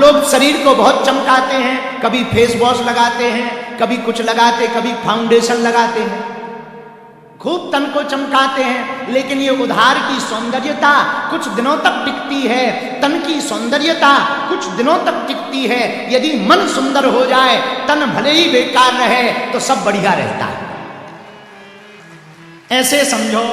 लोग शरीर को बहुत चमकाते हैं, कभी फेस वॉश लगाते हैं, कभी कुछ लगाते, कभी फाउंडेशन लगाते हैं, खूब तन को चमकाते हैं, लेकिन ये उधार की सौंदर्यता कुछ दिनों तक टिकती है, तन की सौंदर्यता कुछ दिनों तक टिकती है। यदि मन सुंदर हो जाए, तन भले ही बेकार रहे, तो सब बढ़िया रहता है। ऐसे समझो,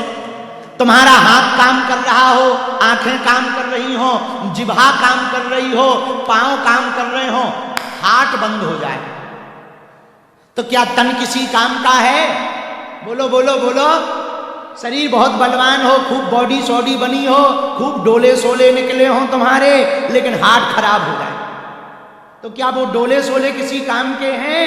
तुम्हारा हाथ काम कर रहा हो, आंखें काम कर रही हो, जिह्वा काम कर रही हो, पांव काम कर रहे हो, हार्ट बंद हो जाए तो क्या तन किसी काम का है? बोलो बोलो बोलो। शरीर बहुत बलवान हो, खूब बॉडी सॉडी बनी हो, खूब डोले सोले निकले हो तुम्हारे, लेकिन हार्ट खराब हो जाए तो क्या वो डोले सोले किसी काम के हैं?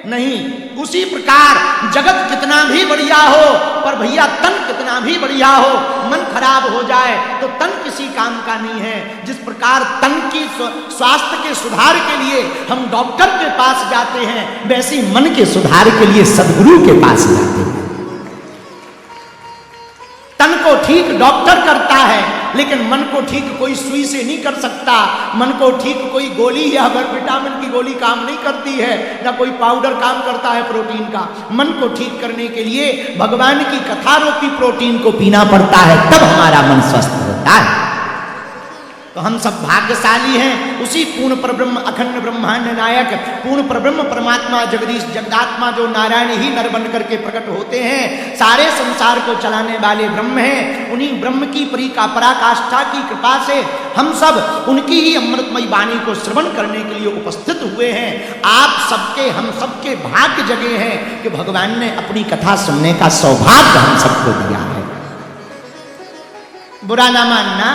नहीं। उसी प्रकार जगत कितना भी बढ़िया हो, पर भैया तन कितना भी बढ़िया हो, मन खराब हो जाए तो तन किसी काम का नहीं है। जिस प्रकार तन की स्वास्थ्य के सुधार के लिए हम डॉक्टर के पास जाते हैं, वैसे मन के सुधार के लिए सद्गुरु के पास जाते हैं। तन को ठीक डॉक्टर करता है, लेकिन मन को ठीक कोई सुई से नहीं कर सकता। मन को ठीक कोई गोली या विटामिन की गोली काम नहीं करती है, ना कोई पाउडर काम करता है प्रोटीन का। मन को ठीक करने के लिए भगवान की कथा रूपी प्रोटीन को पीना पड़ता है, तब हमारा मन स्वस्थ होता है। तो हम सब भाग्यशाली हैं। उसी पूर्ण परब्रह्म अखंड ब्रह्मांड नायक पूर्ण परब्रह्म परमात्मा जगदीश जगदात्मा जो नारायण ही नर बन करके प्रकट होते हैं, सारे संसार को चलाने वाले ब्रह्म हैं। उन्हीं ब्रह्म की पराकाष्ठा की कृपा से हम सब उनकी ही अमृतमयी वाणी को श्रवण करने के लिए उपस्थित हुए हैं। आप सबके हम सबके भाग्य जगे हैं कि भगवान ने अपनी कथा सुनने का सौभाग्य हम सबको दिया है। बुरा ना मानना,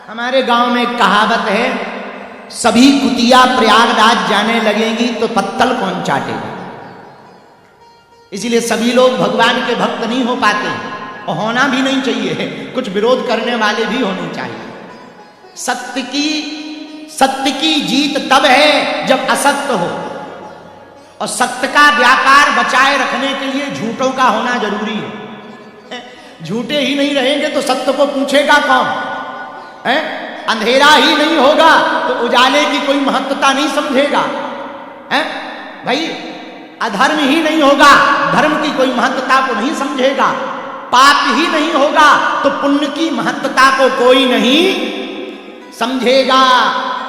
हमारे गांव में एक कहावत है, सभी कुतिया प्रयागराज जाने लगेंगी तो पत्तल कौन चाटेगा। इसीलिए सभी लोग भगवान के भक्त नहीं हो पाते, और होना भी नहीं चाहिए। कुछ विरोध करने वाले भी होने चाहिए। सत्य की जीत तब है जब असत्य हो, और सत्य का व्यापार बचाए रखने के लिए झूठों का होना जरूरी है। झूठे ही नहीं रहेंगे तो सत्य को पूछेगा कौन? है? अंधेरा ही नहीं होगा तो उजाले की कोई महत्वता नहीं समझेगा। है? भाई अधर्म ही नहीं होगा, धर्म की कोई महत्वता को नहीं समझेगा। पाप ही नहीं होगा तो पुण्य की महत्वता को कोई नहीं समझेगा।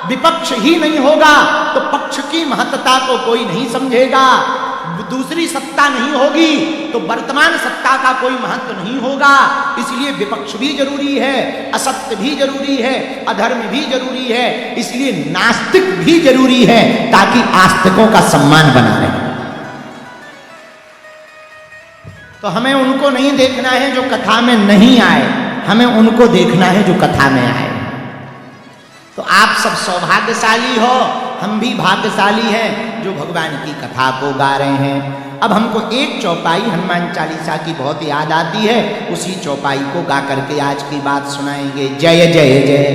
विपक्ष ही नहीं होगा तो पक्ष की महत्वता को कोई नहीं समझेगा। दूसरी सत्ता नहीं होगी तो वर्तमान सत्ता का कोई महत्व नहीं होगा। इसलिए विपक्ष भी जरूरी है, असत्य भी जरूरी है, अधर्म भी जरूरी है। इसलिए नास्तिक भी जरूरी है, ताकि आस्तिकों का सम्मान बना रहे। तो हमें उनको नहीं देखना है जो कथा में नहीं आए, हमें उनको देखना है जो कथा में आए। तो आप सब सौभाग्यशाली हो, हम भी भाग्यशाली हैं जो भगवान की कथा को गा रहे हैं। अब हमको एक चौपाई हनुमान चालीसा की बहुत याद आती है, उसी चौपाई को गा करके आज की बात सुनाएंगे। जय जय जय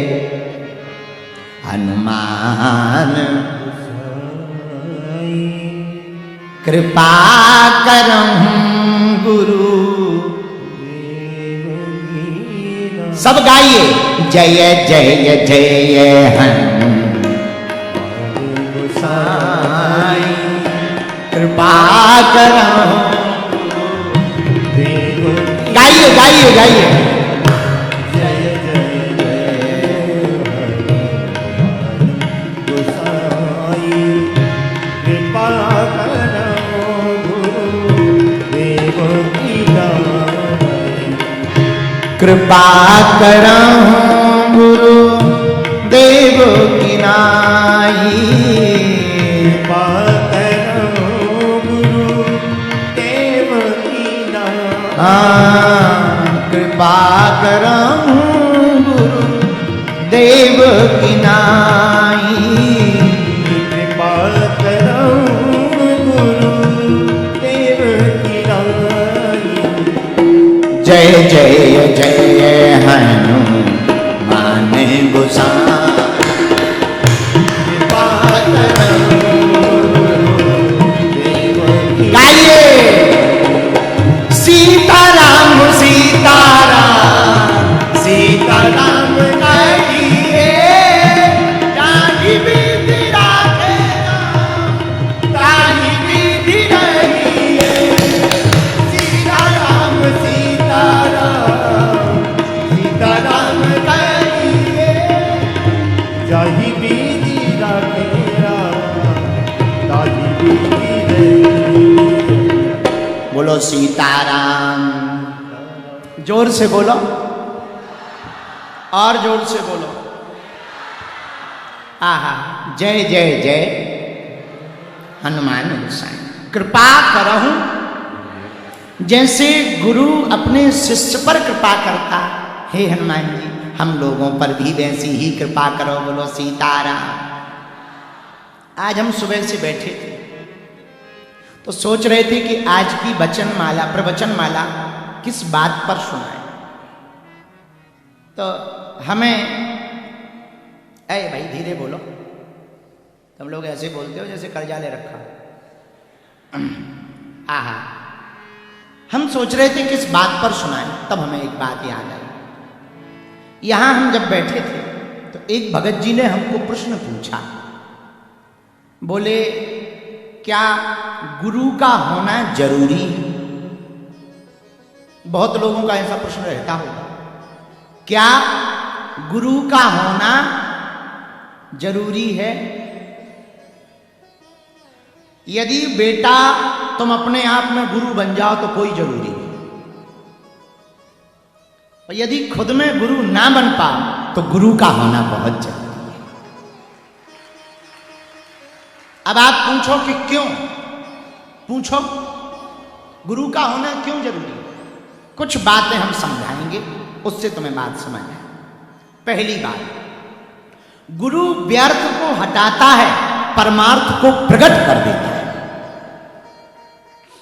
हनुमान कृपा करहूं गुरु। सब गाइए जय जय जय हनुमान कृपा करहूं। गाइए गाइए गाइए जय जय जय गोसाई कृपा करहूं गुरुदेव की नाई। कृपा करहूं गुरु देव की नाई। कृपा करहूं गुरुदेव की नाई। कृपा करहूं गुरु देव की नाई। कृपा करहूं गुरुदेव की नाई। जय जय जय हनुमान गोसाई। गाइए सीताराम सीताराम सीताराम गाइए। जानकी ताही बीती राखेरा ताही बीती रही। बोलो सीताराम। जोर से बोलो, और जोर से बोलो। आहा, जय जय जय हनुमान गोसाई। कृपा करहूं, जैसे गुरु अपने शिष्य पर कृपा करता, हे हनुमान जी हम लोगों पर भी वैसी ही कृपा करो। बोलो सीताराम। आज हम सुबह से बैठे थे तो सोच रहे थे कि आज की वचन माला, प्रवचन माला किस बात पर सुनाए। तो हमें, अरे भाई धीरे बोलो, तुम लोग ऐसे बोलते हो जैसे कर्जा ले रखा। आहा, हम सोच रहे थे किस बात पर सुनाएं, तब हमें एक बात याद आई। यहां हम जब बैठे थे तो एक भगत जी ने हमको प्रश्न पूछा। बोले, क्या गुरु का होना जरूरी है? बहुत लोगों का ऐसा प्रश्न रहता होगा, क्या गुरु का होना जरूरी है? यदि बेटा तुम अपने आप में गुरु बन जाओ तो कोई जरूरी नहीं, और यदि खुद में गुरु ना बन पाओ तो गुरु का होना बहुत जरूरी है। अब आप पूछो कि क्यों? पूछो गुरु का होना क्यों जरूरी है? कुछ बातें हम समझाएंगे, उससे तुम्हें बात समझ आए। पहली बात, गुरु व्यर्थ को हटाता है, परमार्थ को प्रकट कर देता है।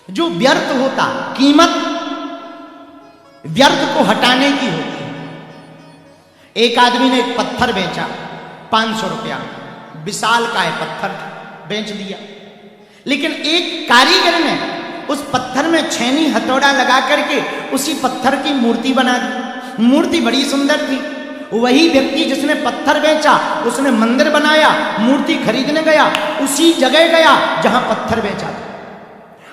जो व्यर्थ होता, कीमत व्यर्थ को हटाने की होती है। एक आदमी ने एक पत्थर बेचा 500 रुपया, विशाल का है पत्थर, बेच दिया। लेकिन एक कारीगर ने उस पत्थर में छेनी हथौड़ा लगा करके उसी पत्थर की मूर्ति बना दी। मूर्ति बड़ी सुंदर थी। वही व्यक्ति जिसने पत्थर बेचा उसने मंदिर बनाया, मूर्ति खरीदने गया, उसी जगह गया जहां पत्थर बेचा था।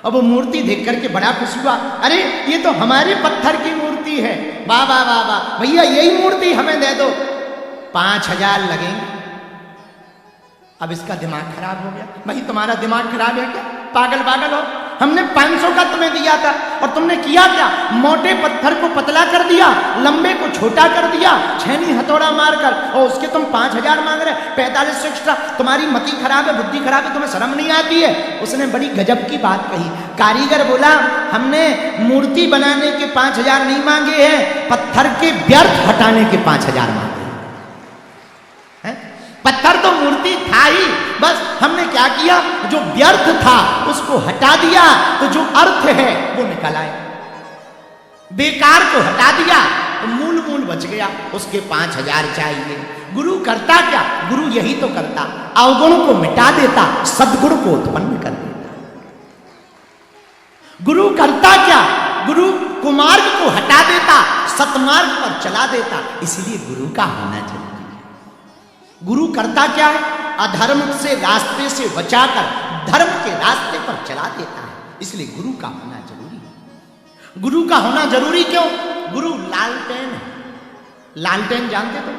अब वो मूर्ति देख करके बड़ा खुश हुआ, अरे ये तो हमारे पत्थर की मूर्ति है, वाह वाह वाह वाह, भैया यही मूर्ति हमें दे दो, 5000 लगेंगे। अब इसका दिमाग खराब हो गया। भाई तुम्हारा दिमाग खराब है क्या? पागल पागल हो? हमने 500 का तुम्हें दिया था और तुमने किया क्या? मोटे पत्थर को पतला कर दिया, लंबे को छोटा कर दिया, छेनी हथौड़ा मारकर, और उसके तुम 5000 मांग रहे, 4500 एक्स्ट्रा। तुम्हारी मति खराब है, बुद्धि खराब है, तुम्हें शर्म नहीं आती है? उसने बड़ी गजब की बात कही। कारीगर बोला, हमने मूर्ति बनाने के 5000 नहीं मांगे हैं, पत्थर के व्यर्थ हटाने के 5000 मांगे। पत्थर तो मूर्ति था ही, बस हमने क्या किया, जो व्यर्थ था उसको हटा दिया, तो जो अर्थ है वो निकल आए। बेकार को हटा दिया तो मूल मूल बच गया, उसके 5000 चाहिए। गुरु करता क्या? गुरु यही तो करता, अवगुण को मिटा देता, सद्गुण को उत्पन्न कर देता। गुरु करता क्या? गुरु कुमार्ग को हटा देता, सतमार्ग पर चला देता। इसलिए गुरु का होना चाहिए। गुरु करता क्या है? अधर्म से रास्ते से बचाकर धर्म के रास्ते पर चला देता है। इसलिए गुरु का होना जरूरी है। गुरु का होना जरूरी क्यों? गुरु लालटेन है। लालटेन जानते तो?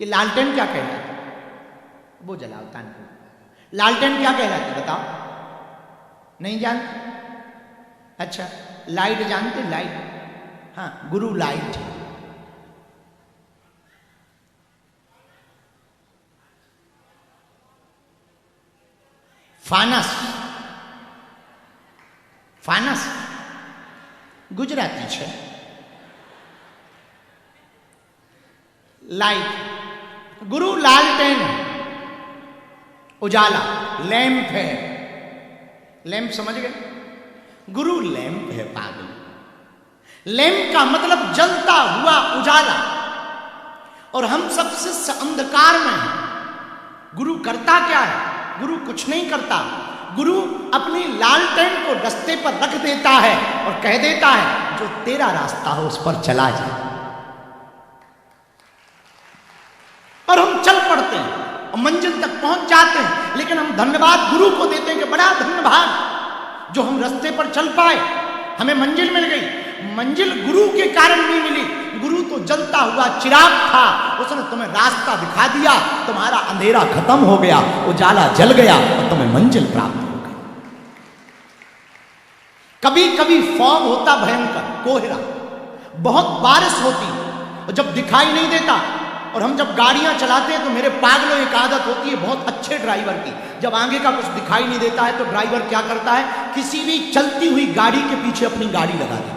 ये लालटेन क्या कहलाता है? वो जलाओ तान। लालटेन क्या कहलाती है बताओ? नहीं जानते? अच्छा, लाइट जानते? लाइट, हाँ, गुरु लाइट है। फानस, फानस गुजराती है। लाइट, गुरु लालटेन, उजाला, लैंप है। लैंप समझ गए? गुरु लैंप है पागल। लैंप का मतलब जलता हुआ उजाला, और हम सब शिष्य अंधकार में हैं। गुरु करता क्या है? गुरु कुछ नहीं करता। गुरु अपनी लालटेन को रास्ते पर रख देता है और कह देता है, जो तेरा रास्ता हो उस पर चला जा। और हम चल पड़ते हैं और मंजिल तक पहुंच जाते हैं। लेकिन हम धन्यवाद गुरु को देते हैं कि बड़ा धन्यवाद जो हम रास्ते पर चल पाए, हमें मंजिल मिल गई। मंजिल गुरु के कारण नहीं मिली। गुरु तो जलता हुआ चिराग था, उसने तुम्हें रास्ता दिखा दिया, तुम्हारा अंधेरा खत्म हो गया, उजाला जल गया और तुम्हें मंजिल प्राप्त हो गई। कभी कभी फॉग होता भयंकर, कोहरा, बहुत बारिश होती और जब दिखाई नहीं देता, और हम जब गाड़ियां चलाते हैं तो मेरे पागलों एक आदत होती है बहुत अच्छे ड्राइवर की, जब आगे का कुछ दिखाई नहीं देता है तो ड्राइवर क्या करता है, किसी भी चलती हुई गाड़ी के पीछे अपनी गाड़ी लगा देता।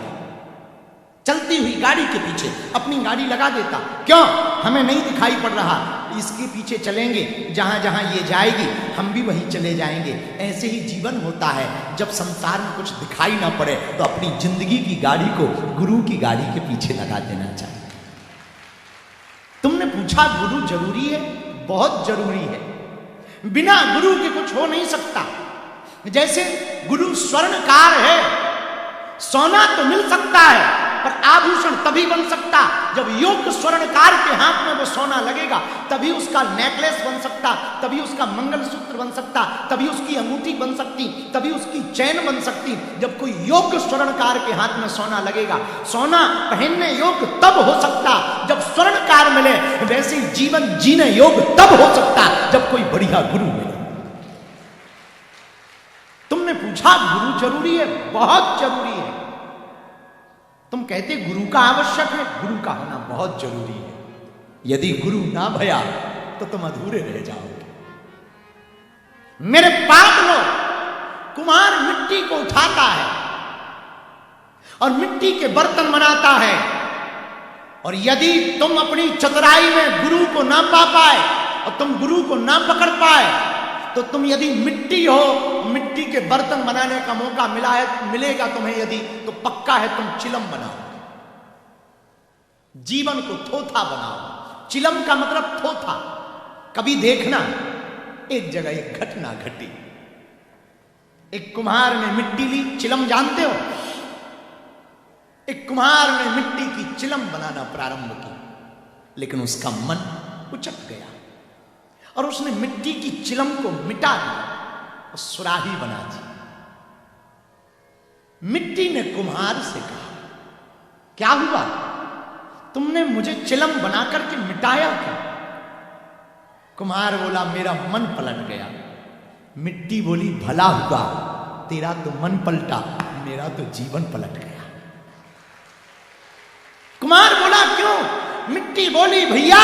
चलती हुई गाड़ी के पीछे अपनी गाड़ी लगा देता। क्यों? हमें नहीं दिखाई पड़ रहा, इसके पीछे चलेंगे, जहां जहां ये जाएगी हम भी वहीं चले जाएंगे। ऐसे ही जीवन होता है, जब संसार में कुछ दिखाई ना पड़े तो अपनी जिंदगी की गाड़ी को गुरु की गाड़ी के पीछे लगा देना चाहिए। तुमने पूछा गुरु जरूरी है? बहुत जरूरी है। बिना गुरु के कुछ हो नहीं सकता। जैसे गुरु स्वर्णकार है, सोना तो मिल सकता है पर आभूषण तभी बन सकता जब योग्य स्वर्णकार के हाथ में वो सोना लगेगा, तभी उसका नेकलेस बन सकता, तभी उसका मंगलसूत्र बन सकता, तभी उसकी अंगूठी बन सकती, तभी उसकी चैन बन सकती, जब कोई योग्य स्वर्णकार के हाथ में सोना लगेगा। सोना पहनने योग्य तब हो सकता जब स्वर्णकार मिले, वैसे जीवन जीने योग्य तब हो सकता जब कोई बढ़िया गुरु मिले। तुमने पूछा गुरु जरूरी है? बहुत जरूरी है। तुम कहते गुरु का आवश्यक है, गुरु का होना बहुत जरूरी है। यदि गुरु ना भया तो तुम अधूरे रह जाओगे। मेरे पागलों, कुम्हार मिट्टी को उठाता है और मिट्टी के बर्तन बनाता है, और यदि तुम अपनी चतुराई में गुरु को ना पा पाए और तुम गुरु को ना पकड़ पाए तो तुम यदि मिट्टी हो, मिट्टी के बर्तन बनाने का मौका मिलेगा तुम्हें यदि, तो पक्का है तुम चिलम बनाओ, जीवन को थोथा बनाओ। चिलम का मतलब थोथा। कभी देखना, एक जगह एक घटना घटी। एक कुम्हार ने मिट्टी ली, चिलम जानते हो, एक कुम्हार ने मिट्टी की चिलम बनाना प्रारंभ किया, लेकिन उसका मन उचट गया और उसने मिट्टी की चिलम को मिटा दिया और सुराही बना दी। मिट्टी ने कुम्हार से कहा, क्या हुआ, तुमने मुझे चिलम बना करके मिटाया क्यों? कुम्हार बोला, मेरा मन पलट गया। मिट्टी बोली, भला हुआ, तेरा तो मन पलटा, मेरा तो जीवन पलट गया। कुम्हार बोला, क्यों? मिट्टी बोली, भैया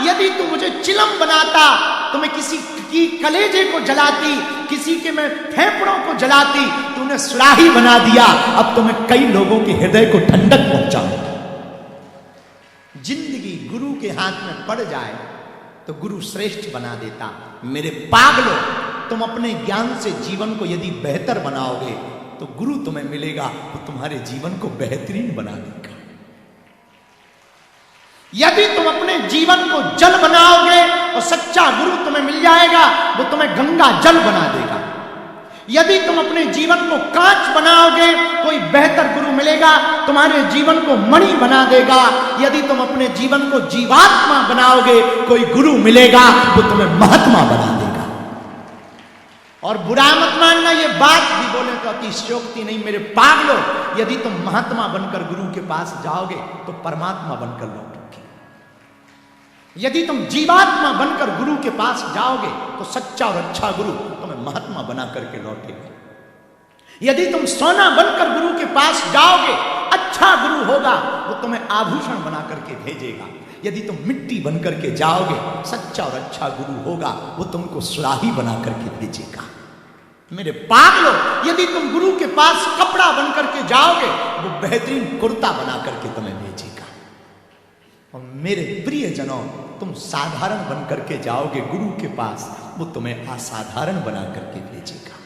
यदि तू मुझे चिलम बनाता तो मैं किसी की कलेजे को जलाती, किसी के मैं फेफड़ों को जलाती, तूने सुराही बना दिया, अब तो मैं कई लोगों के हृदय को ठंडक पहुंचाऊंगा। जिंदगी गुरु के हाथ में पड़ जाए तो गुरु श्रेष्ठ बना देता। मेरे पागलों, तुम अपने ज्ञान से जीवन को यदि बेहतर बनाओगे तो गुरु तुम्हें मिलेगा, वो तुम्हारे जीवन को बेहतरीन बना देगा। यदि तुम अपने जीवन को जल बनाओगे और सच्चा गुरु तुम्हें मिल जाएगा, वो तुम्हें गंगा जल बना देगा। यदि तुम अपने जीवन को कांच बनाओगे, कोई बेहतर गुरु मिलेगा, तुम्हारे जीवन को मणि बना देगा। यदि तुम अपने जीवन को जीवात्मा बनाओगे, कोई गुरु मिलेगा, वो तुम्हें महात्मा बना देगा। और बुरा मत मानना, ये बात भी बोले तो अतिशयोक्ति नहीं। मेरे पागलों, यदि तुम महात्मा बनकर गुरु के पास जाओगे तो परमात्मा बनकर लौटोगे। यदि तुम जीवात्मा बनकर गुरु के पास जाओगे तो सच्चा और अच्छा गुरु तुम्हें महात्मा बना करके लौटेगा। यदि तुम सोना बनकर गुरु के पास जाओगे, अच्छा गुरु होगा, वो तुम्हें आभूषण बना करके भेजेगा। यदि तुम मिट्टी बन करके जाओगे, सच्चा और अच्छा गुरु होगा, वो तुमको सुराही बना करके भेजेगा। मेरे पागलों, यदि तुम गुरु के पास कपड़ा बन करके जाओगे, वो बेहतरीन कुर्ता बना करके तुम्हें भेजेगा। और मेरे प्रियजनों, तुम साधारण बन करके जाओगे गुरु के पास, वो तुम्हें असाधारण बना करके भेजेगा।